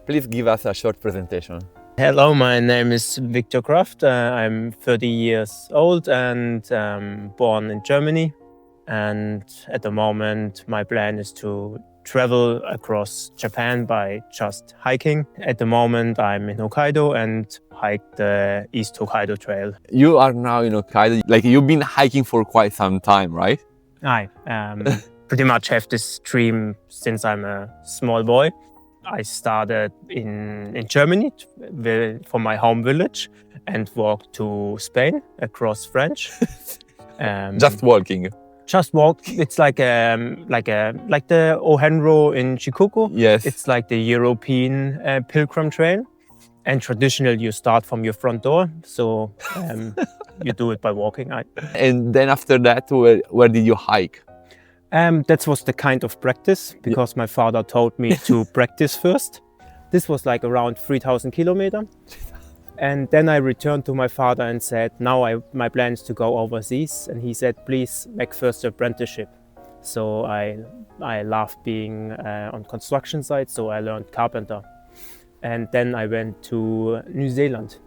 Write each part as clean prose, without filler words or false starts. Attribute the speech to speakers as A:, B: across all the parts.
A: please give us a short presentation.
B: Hello, my name is Viktor. I'm 30 years old and born in Germany. And at the moment, my plan is to travel across Japan by just hiking. At the moment, I'm in Hokkaido and hike the East Hokkaido Trail.
A: You are now in Hokkaido, like you've been hiking for quite some time, right?
B: I pretty much have this dream since I'm a small boy. I started in Germany from my home village and walked to Spain across France.
A: Just walking.
B: Just walk. It's like the Ohenro in Shikoku.
A: Yes.
B: It's like the European pilgrim trail. And traditionally, you start from your front door. So you do it by walking.
A: And then after that, where did you hike?
B: That was the kind of practice because my father told me to practice first. This was like around 3,000 kilometers. And then I returned to my father and said, now my plan is to go overseas. And he said, please make first apprenticeship. So I loved being on construction sites, so I learned carpenter. And then I went to New Zealand.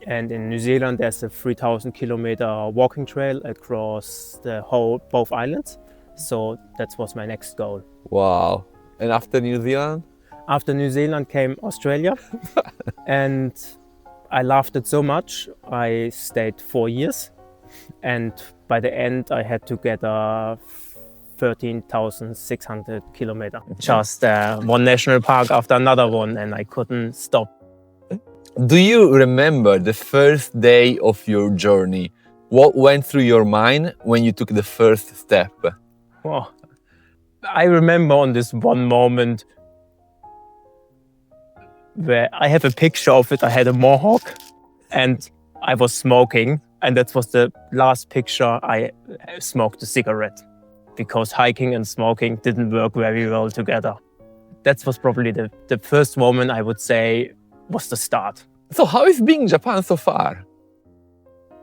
B: And in New Zealand, there's a 3,000 kilometer walking trail across both islands. So that was my next goal.
A: Wow. And after New Zealand?
B: After New Zealand came Australia. And I loved it so much, I stayed 4 years, and by the end I had to get a 13,600 kilometers. Just one national park after another one, and I couldn't stop.
A: Do you remember the first day of your journey? What went through your mind when you took the first step?
B: Oh, I remember on this one moment where I have a picture of it. I had a mohawk and I was smoking, and that was the last picture I smoked a cigarette because hiking and smoking didn't work very well together. That was probably the first moment I would say was the start.
A: So how is being in Japan so far?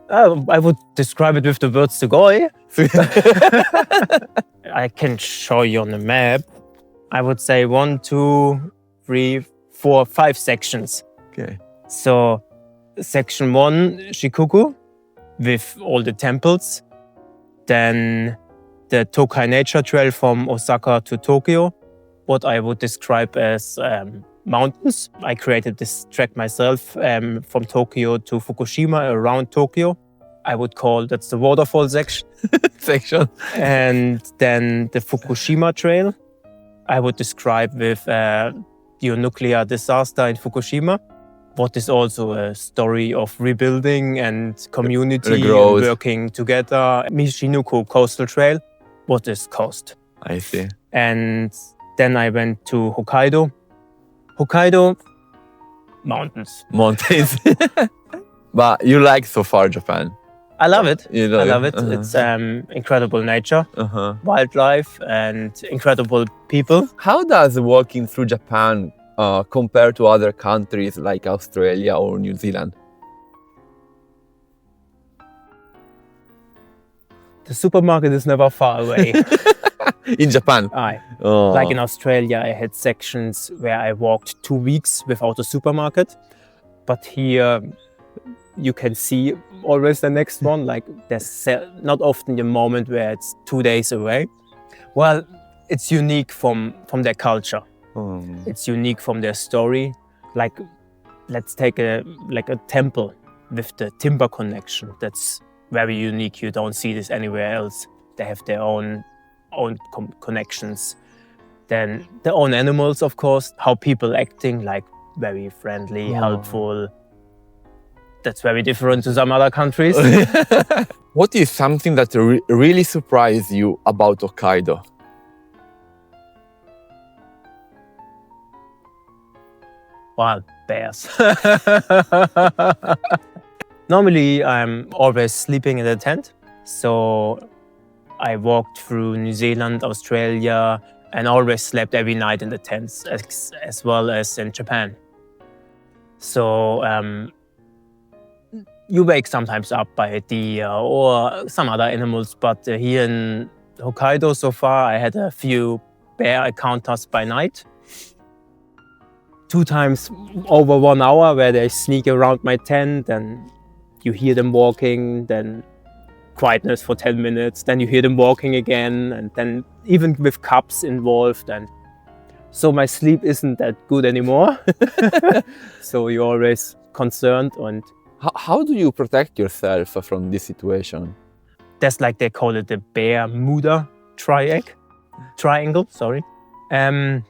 B: I would describe it with the word sugoi. I can show you on the map. I would say 1, 2, 3, 4, 5 sections.
A: Okay.
B: So section 1, Shikoku, with all the temples. Then the Tokai Nature Trail from Osaka to Tokyo, what I would describe as mountains. I created this track myself from Tokyo to Fukushima, around Tokyo. I would call that's the waterfall section. And then the Fukushima Trail, I would describe with your nuclear disaster in Fukushima, what is also a story of rebuilding and community working together. Michinuku Coastal Trail, what is coast.
A: I see.
B: And then I went to Hokkaido. Hokkaido, mountains.
A: Mountains. But you like so far Japan?
B: I love it.
A: You know,
B: I love it. It's incredible nature, wildlife, and incredible people.
A: How does walking through Japan compare to other countries like Australia or New Zealand?
B: The supermarket is never far away.
A: In Japan?
B: Like in Australia, I had sections where I walked 2 weeks without a supermarket. But here, you can see always the next one. Like there's not often a moment where it's 2 days away. Well, it's unique from their culture. It's unique from their story. Like, let's take a temple with the timber connection. That's very unique. You don't see this anywhere else. They have their own connections. Then their own animals, of course. How people acting, like very friendly, helpful. That's very different to some other countries.
A: What is something that really surprised you about Hokkaido?
B: Wild bears. Normally, I'm always sleeping in a tent. So I walked through New Zealand, Australia, and always slept every night in the tents, as well as in Japan. So you wake sometimes up by a deer or some other animals, but here in Hokkaido so far, I had a few bear encounters by night. 2 times over 1 hour where they sneak around my tent, and you hear them walking, then quietness for 10 minutes, then you hear them walking again, and then even with cubs involved, and so my sleep isn't that good anymore. So you're always concerned, and
A: How do you protect yourself from this situation?
B: that's like they call it the Bermuda triangle, sorry. And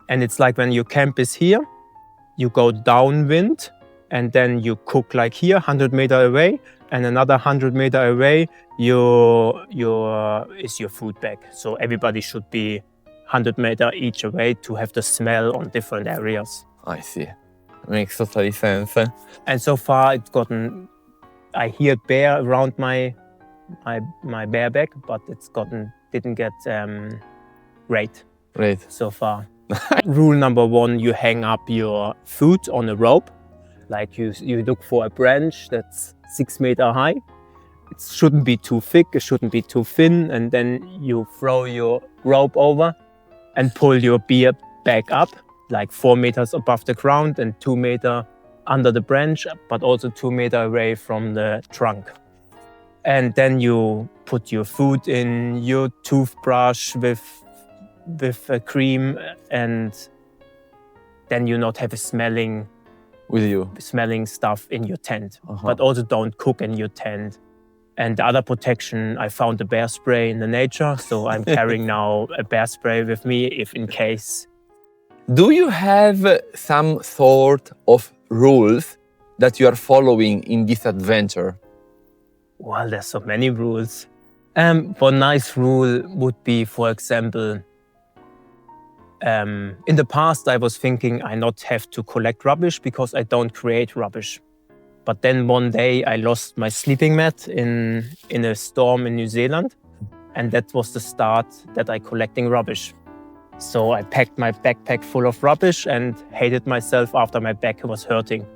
B: it's like when your camp is here, you go downwind, and then you cook like here, 100 meters away, and another 100 meters away, is your food bag. So everybody should be 100 meters each away to have the smell on different areas.
A: I see. Makes totally sense.
B: And so far, I hear bear around my bear bag, but didn't get raid
A: Great.
B: so far. Rule number 1, you hang up your food on a rope. Like you look for a branch that's 6 meters high. It shouldn't be too thick, it shouldn't be too thin, and then you throw your rope over and pull your beer bag up, like 4 meters above the ground and 2 meters under the branch, but also 2 meters away from the trunk. And then you put your food in, your toothbrush with a cream, and then you not have a smelling stuff in your tent. But also don't cook in your tent. And the other protection, I found a bear spray in the nature, so I'm carrying now a bear spray with me if in case.
A: Do you have some sort of rules that you are following in this adventure?
B: Well, there's so many rules. One nice rule would be, for example, in the past I was thinking I not have to collect rubbish because I don't create rubbish. But then one day I lost my sleeping mat in a storm in New Zealand, and that was the start that I collecting rubbish. So I packed my backpack full of rubbish and hated myself after my back was hurting.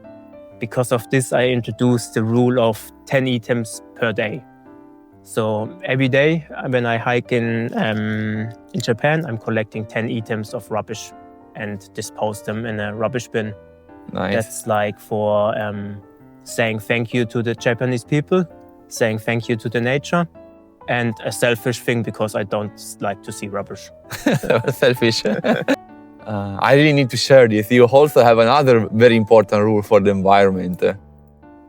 B: Because of this, I introduced the rule of 10 items per day. So every day when I hike in Japan, I'm collecting 10 items of rubbish and dispose them in a rubbish bin.
A: Nice.
B: That's like for saying thank you to the Japanese people, saying thank you to the nature, and a selfish thing because I don't like to see rubbish.
A: Selfish. I really need to share this. You also have another very important rule for the environment.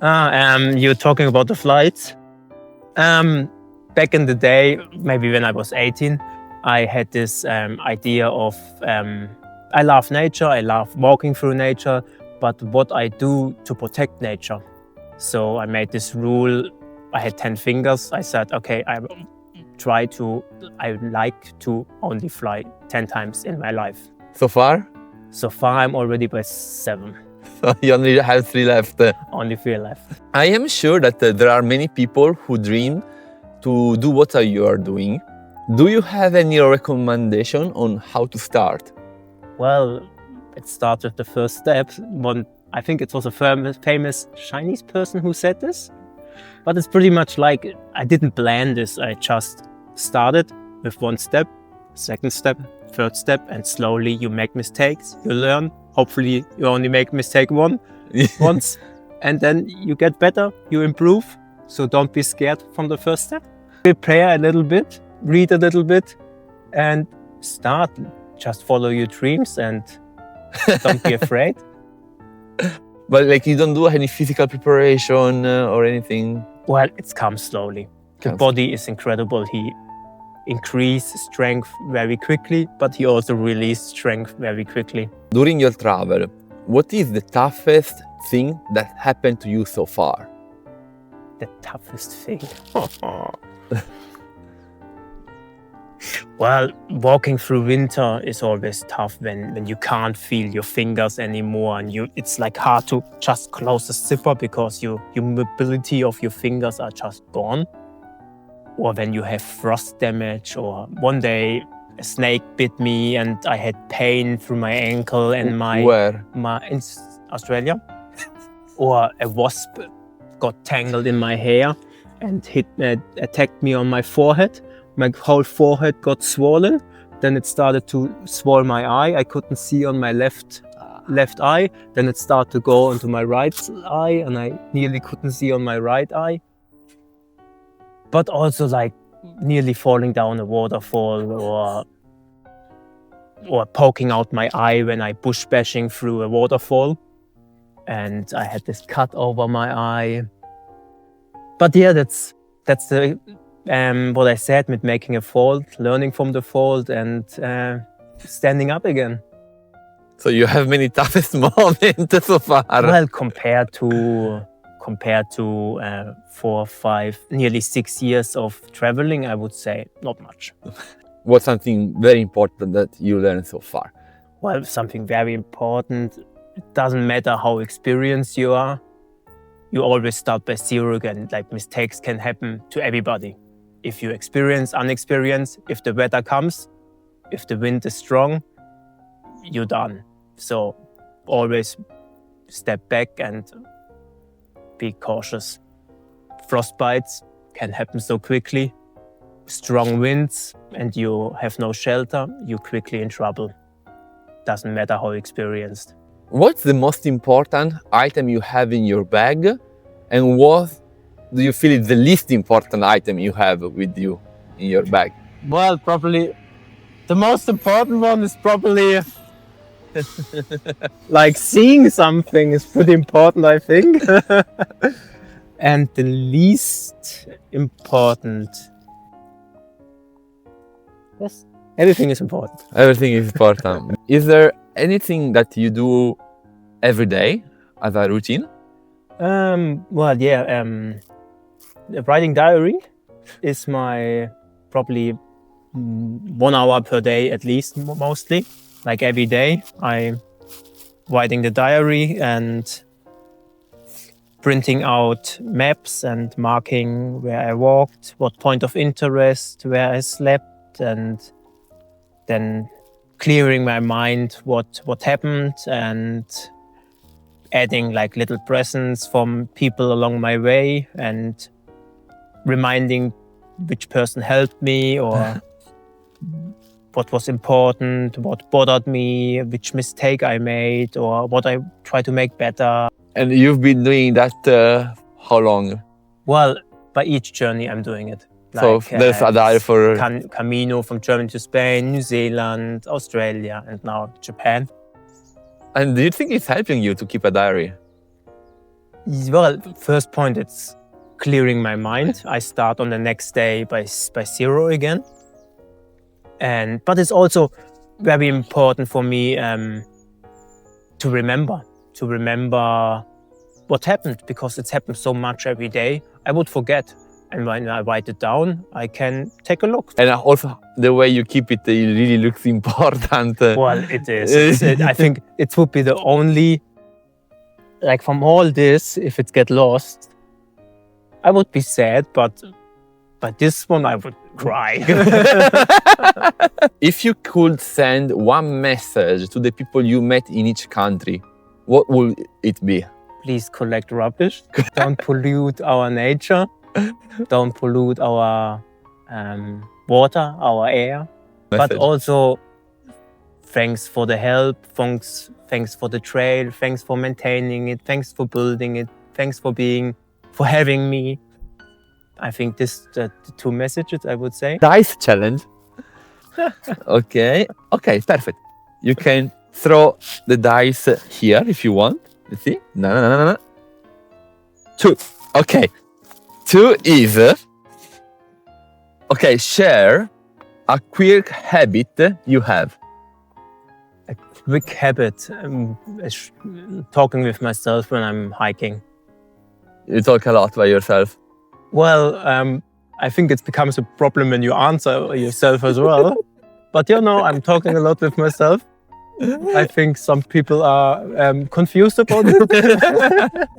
B: You're talking about the flights. Back in the day, maybe when I was 18, I had this idea of I love nature, I love walking through nature, but what I do to protect nature. So I made this rule. I had 10 fingers. I said, okay, I like to only fly 10 times in my life.
A: So far?
B: So far, I'm already by 7.
A: So you only have 3 left.
B: Only 3 left.
A: I am sure that there are many people who dream to do what you are doing. Do you have any recommendation on how to start?
B: Well, it starts with the first step. I think it was a famous Chinese person who said this. But it's pretty much like, I didn't plan this. I just started with 1 step, 2nd step, 3rd step, and slowly you make mistakes, you learn. Hopefully you only make mistake once, and then you get better, you improve. So don't be scared from the first step. Prepare a little bit, read a little bit, and start. Just follow your dreams and don't be afraid.
A: But like you don't do any physical preparation or anything?
B: Well, it comes slowly. The body is incredible. He increases strength very quickly, but he also releases strength very quickly.
A: During your travel, what is the toughest thing that happened to you so far?
B: The toughest thing? Well, walking through winter is always tough when you can't feel your fingers anymore, and it's like hard to just close the zipper because your mobility of your fingers are just gone. Or when you have frost damage, or one day a snake bit me and I had pain through my ankle and in Australia. Or a wasp got tangled in my hair and attacked me on my forehead. My whole forehead got swollen. Then it started to swell my eye. I couldn't see on my left left eye, then it started to go into my right eye, and I nearly couldn't see on my right eye. But also like nearly falling down a waterfall, or poking out my eye when I bush bashing through a waterfall, and I had this cut over my eye. But yeah, that's the what I said with making a fault, learning from the fault, and standing up again.
A: So you have many toughest moments so far.
B: Well, compared to 4, 5, nearly 6 years of traveling, I would say not much.
A: What's something very important that you learned so far?
B: Well, something very important. It doesn't matter how experienced you are. You always start by zero again. Like, mistakes can happen to everybody. If you experience, unexperienced, if the weather comes, if the wind is strong, you're done. So always step back and be cautious. Frostbites can happen so quickly. Strong winds and you have no shelter, you're quickly in trouble. Doesn't matter how experienced.
A: What's the most important item you have in your bag, and what do you feel is the least important item you have with you in your bag?
B: Well, probably the most important one is probably like seeing something is pretty important, I think. And the least important, yes, everything is important.
A: Everything is important. Is there anything that you do every day as a routine?
B: Well, yeah, writing diary is my probably 1 hour per day at least, mostly. Like every day, I'm writing the diary and printing out maps and marking where I walked, what point of interest, where I slept, and then clearing my mind what happened and adding like little presents from people along my way and reminding which person helped me or what was important, what bothered me, which mistake I made, or what I try to make better.
A: And you've been doing that how long?
B: Well, by each journey I'm doing it.
A: So there's a diary for...
B: Camino from Germany to Spain, New Zealand, Australia, and now Japan.
A: And do you think it's helping you to keep a diary?
B: Well, first point, it's clearing my mind. I start on the next day by zero again. But it's also very important for me to remember what happened, because it's happened so much every day. I would forget. And when I write it down, I can take a look.
A: And also the way you keep it, it really looks important.
B: Well, it is. I think it would be the only, like from all this, if it get lost, I would be sad, but this one I would cry.
A: If you could send one message to the people you met in each country, what would it be?
B: Please collect rubbish. Don't pollute our nature. Don't pollute our water, our air.
A: Message.
B: But also, thanks for the help. Thanks for the trail. Thanks for maintaining it. Thanks for building it. Thanks for having me. I think this the two messages I would say.
A: Dice challenge. Okay, perfect. You can throw the dice here if you want. Let's see. No. 2. Okay. 2 is... Okay, share a quick habit you have.
B: A quick habit. Talking with myself when I'm hiking.
A: You talk a lot by yourself.
B: Well, I think it becomes a problem when you answer yourself as well. But I'm talking a lot with myself. I think some people are confused about it.